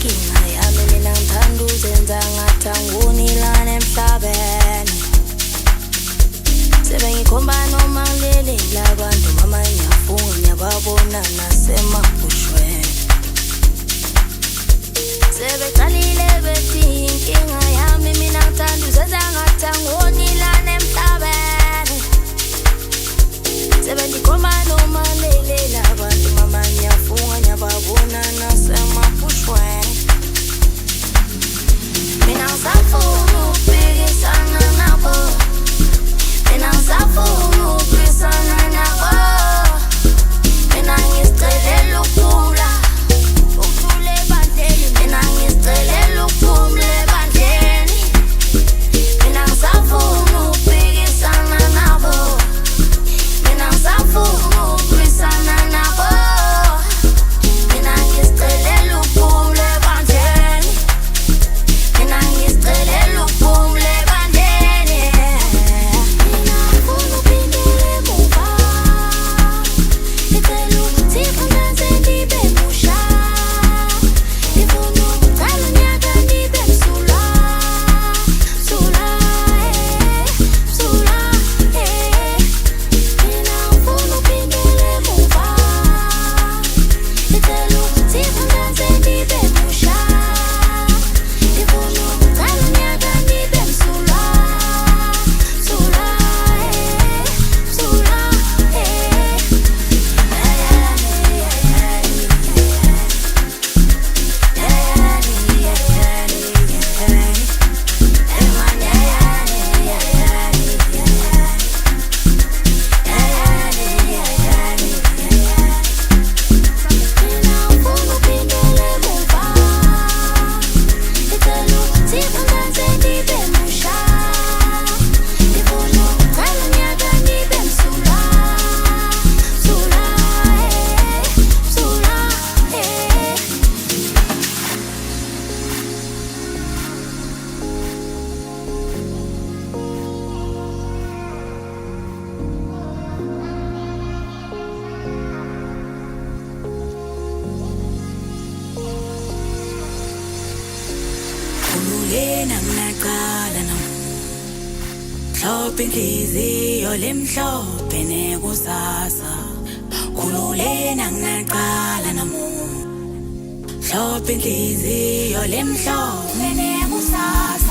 inkinga yami mina ngithanda uzenza ngathi angiwunilana emhlabeni sebengikhomba noma ngilelela abantu mama ngiyafunga ngiyababona nasemabushweni sebeqalile bethi inkinga yami mina ngithanda uzenza ngathi angiwunilana emhlabeni sebengikhomba noma ngilelela abantu mama ngiyafunga ngiyababona nasemabushweni mina ngisafuna ukubhekisana nabo mina ngisafuna ukubhekisana nabo mina ngizicelela ukuphumula ukuthula ebandleni mina ngizicelela ukuphumula ebandleni mina ngisafuna ukubhekisana nabo mina ngisafuna ukubhekisana nabo mina ngizicelela ukuphumula ebandleni mina ngizicelela ukuphumula ebandleni mina ngifuna uphindele emuva ngicela ukuthi phansi ndibe musha ngifuna ukuqala unyaka ndibe msulwa msulwa msulwa mina ngifuna uphindele emuva ngicela ukuthi phansi ndibe musha ngifuna ukuqala unyaka ndibe msulwa msulwa msulwa Khululena nginaqala mhlophe inhliziyo lemhlophe nekusasa khululena nginaqala mhlophe inhliziyo lemhlophe nekusasa